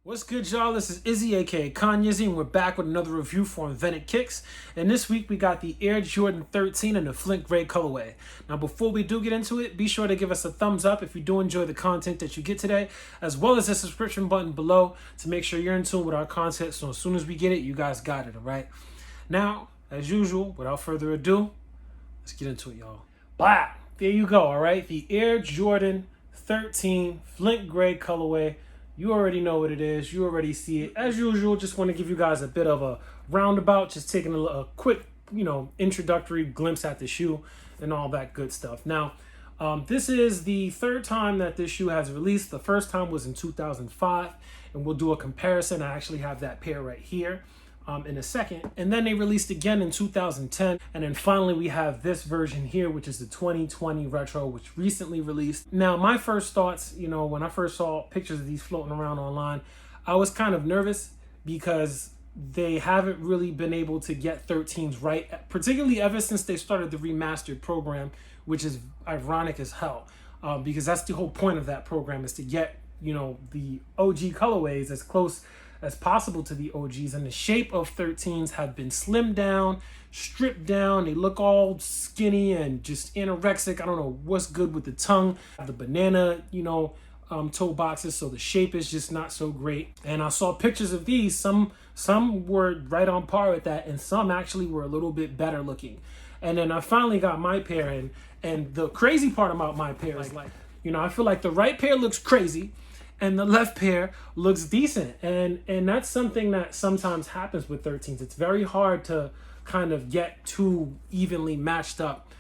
What's good, y'all? This is Izzy, aka Kanye, and we're back with another review for InventedKicks. And this week we got the Air Jordan 13 in the Flint Gray colorway. Now, before we do get into it, be sure to give us a thumbs up if you do enjoy the content that you get today, as well as the subscription button below to make sure you're in tune with our content. So as soon as we get it, you guys got it, all right? Now, as usual, without further ado, let's get into it, y'all. Blah! There you go, all right? The Air Jordan 13 Flint Gray colorway. You already know what it is. You already see it. As usual, just want to give you guys a bit of a roundabout, just taking a quick, introductory glimpse at the shoe and all that good stuff. Now, this is the third time that this shoe has released. The first time was in 2005, and we'll do a comparison. I actually have that pair right here in a second. And then they released again in 2010. And then finally we have this version here, which is the 2020 Retro, which recently released. Now, my first thoughts, when I first saw pictures of these floating around online, I was kind of nervous because they haven't really been able to get 13s right, particularly ever since they started the remastered program, which is ironic as hell, because that's the whole point of that program, is to get, the OG colorways as close as possible to the OGs, and the shape of 13s have been slimmed down, stripped down. They look all skinny and just anorexic. I don't know what's good with the tongue, the banana, toe boxes, so the shape is just not so great. And I saw pictures of these. Some were right on par with that, and some actually were a little bit better looking. And then I finally got my pair, and the crazy part about my pair is I feel like the right pair looks crazy and the left pair looks decent. And that's something that sometimes happens with 13s. It's very hard to kind of get two evenly matched up,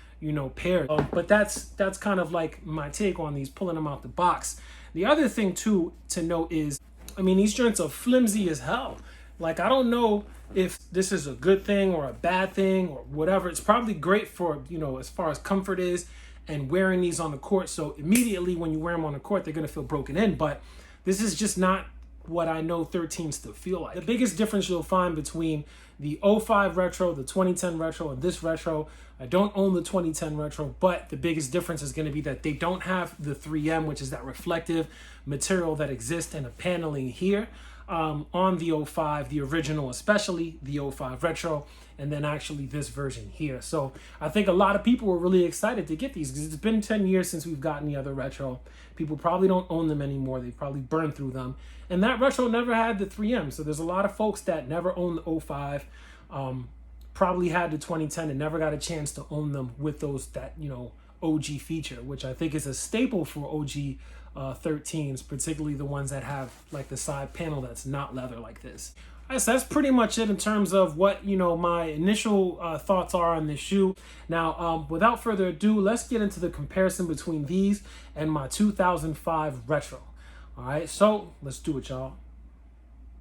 pairs. But that's kind of like my take on these, pulling them out the box. The other thing too to note is, these joints are flimsy as hell. Like, I don't know if this is a good thing or a bad thing or whatever. It's probably great for, as far as comfort is, and wearing these on the court. So immediately when you wear them on the court, they're going to feel broken in. But this is just not what I know 13s to feel like. The biggest difference you'll find between the 05 Retro, the 2010 Retro, and this Retro, I don't own the 2010 Retro, but the biggest difference is going to be that they don't have the 3M, which is that reflective material that exists in the paneling here on the 05, the original, especially the 05 Retro, and then actually this version here. So I think a lot of people were really excited to get these because it's been 10 years since we've gotten the other Retro. People probably don't own them anymore. They probably burned through them. And that Retro never had the 3M. So there's a lot of folks that never owned the 05, probably had the 2010 and never got a chance to own them with that OG feature, which I think is a staple for OG 13s, particularly the ones that have like the side panel that's not leather like this. So that's pretty much it in terms of what my initial thoughts are on this shoe. Now, without further ado, let's get into the comparison between these and my 2005 Retro. All right, so let's do it, y'all.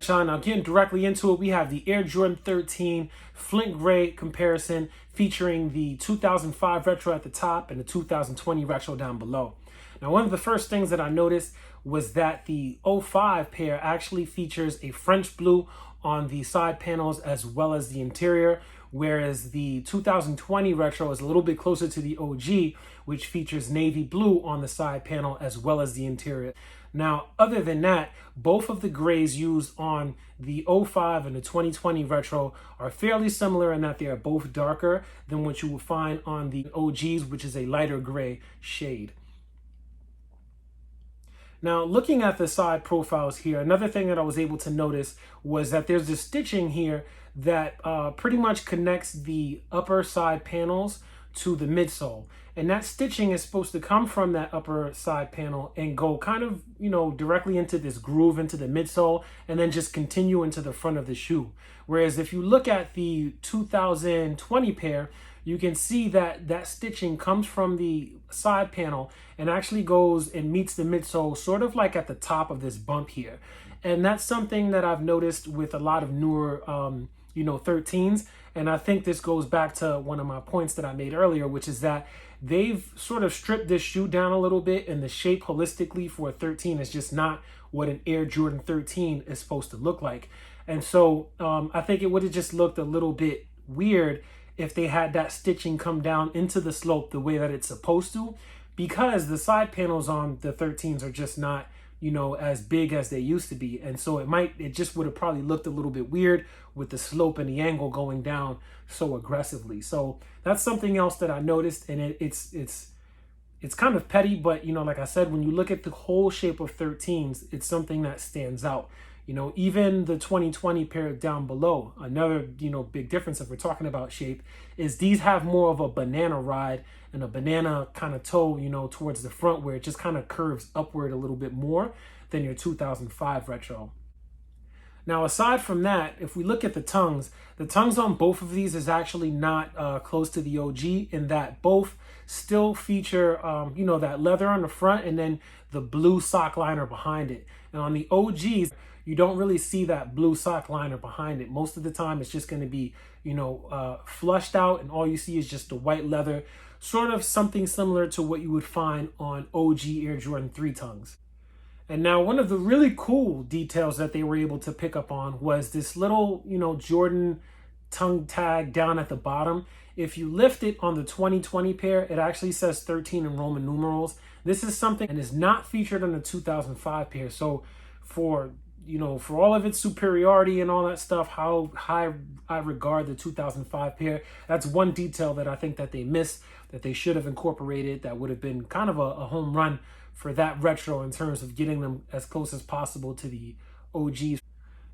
Now, getting directly into it, we have the Air Jordan 13 Flint Gray comparison featuring the 2005 Retro at the top and the 2020 Retro down below. Now, one of the first things that I noticed was that the 05 pair actually features a French blue on the side panels as well as the interior, whereas the 2020 Retro is a little bit closer to the OG, which features navy blue on the side panel as well as the interior. Now, other than that, both of the grays used on the 05 and the 2020 Retro are fairly similar in that they are both darker than what you will find on the OGs, which is a lighter gray shade. Now, looking at the side profiles here, another thing that I was able to notice was that there's this stitching here that pretty much connects the upper side panels to the midsole. And that stitching is supposed to come from that upper side panel and go kind of, directly into this groove into the midsole and then just continue into the front of the shoe. Whereas if you look at the 2020 pair, you can see that that stitching comes from the side panel and actually goes and meets the midsole sort of like at the top of this bump here. And that's something that I've noticed with a lot of newer, 13s. And I think this goes back to one of my points that I made earlier, which is that they've sort of stripped this shoe down a little bit, and the shape holistically for a 13 is just not what an Air Jordan 13 is supposed to look like. And so I think it would have just looked a little bit weird if they had that stitching come down into the slope the way that it's supposed to, because the side panels on the 13s are just not, as big as they used to be. And so it just would have probably looked a little bit weird with the slope and the angle going down so aggressively. So that's something else that I noticed, and it's kind of petty, but like I said, when you look at the whole shape of 13s, it's something that stands out. Even the 2020 pair down below, another, big difference if we're talking about shape, is these have more of a banana ride and a banana kind of toe, towards the front, where it just kind of curves upward a little bit more than your 2005 retro. Now, aside from that, if we look at the tongues on both of these is actually not close to the OG, in that both still feature, that leather on the front and then the blue sock liner behind it. And on the OGs, you don't really see that blue sock liner behind it. Most of the time, it's just going to be, flushed out, and all you see is just the white leather, sort of something similar to what you would find on OG Air Jordan 3 tongues. And now one of the really cool details that they were able to pick up on was this little, Jordan tongue tag down at the bottom. If you lift it on the 2020 pair, it actually says 13 in Roman numerals. This is something and is not featured on the 2005 pair. So for all of its superiority and all that stuff, how high I regard the 2005 pair, that's one detail that I think that they missed, that they should have incorporated, that would have been kind of a home run for that retro in terms of getting them as close as possible to the OGs.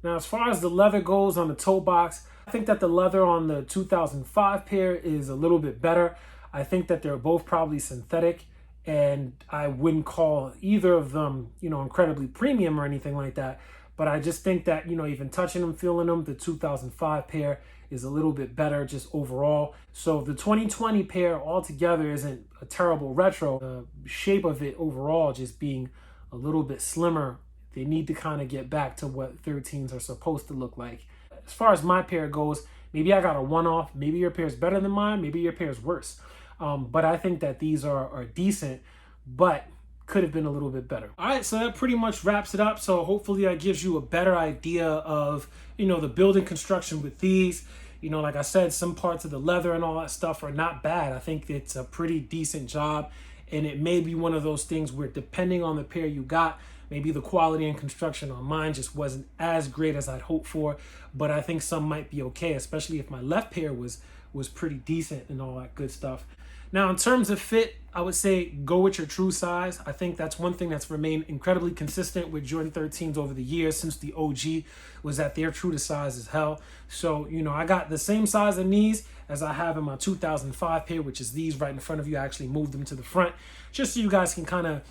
Now, as far as the leather goes on the toe box, I think that the leather on the 2005 pair is a little bit better. I think that they're both probably synthetic, and I wouldn't call either of them, incredibly premium or anything like that. But I just think that, even touching them, feeling them, the 2005 pair is a little bit better just overall. So the 2020 pair altogether isn't a terrible retro. The shape of it overall just being a little bit slimmer. They need to kind of get back to what 13s are supposed to look like. As far as my pair goes, maybe I got a one-off. Maybe your pair is better than mine. Maybe your pair is worse. But I think that these are decent, but could have been a little bit better. All right, so that pretty much wraps it up. So hopefully that gives you a better idea of, the building construction with these. Like I said, some parts of the leather and all that stuff are not bad. I think it's a pretty decent job, and it may be one of those things where, depending on the pair you got, maybe the quality and construction on mine just wasn't as great as I'd hoped for, but I think some might be okay, especially if my left pair was pretty decent and all that good stuff. Now, in terms of fit, I would say go with your true size. I think that's one thing that's remained incredibly consistent with Jordan 13s over the years since the OG, was that they're true to size as hell. So, I got the same size in these as I have in my 2005 pair, which is these right in front of you. I actually moved them to the front just so you guys can kind of,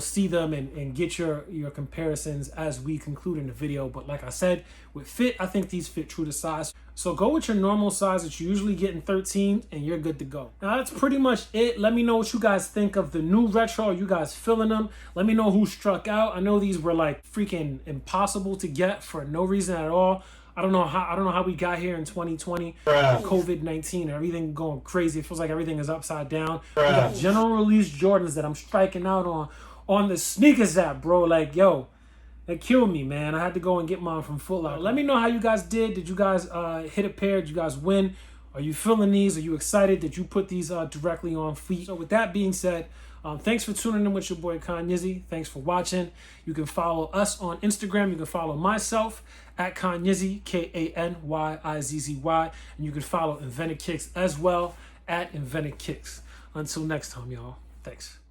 see them and get your comparisons as we conclude in the video. But like I said, with fit, I think these fit true to size. So go with your normal size that you usually get in 13 and you're good to go. Now that's pretty much it. Let me know what you guys think of the new retro. Are you guys feeling them? Let me know who struck out. I know these were like freaking impossible to get for no reason at all. I don't know how we got here in 2020. COVID-19, everything going crazy. It feels like everything is upside down. We got general release Jordans that I'm striking out on the sneakers app, bro. Like, yo, that killed me, man. I had to go and get mine from Foot Locker. Let me know how you guys did. Did you guys hit a pair? Did you guys win? Are you feeling these? Are you excited? Did you put these directly on feet? So with that being said, thanks for tuning in with your boy Kanyizzy. Thanks for watching. You can follow us on Instagram. You can follow myself at Kanyizzy, Kanyizzy, and you can follow InventedKicks as well at InventedKicks. Until next time, y'all. Thanks.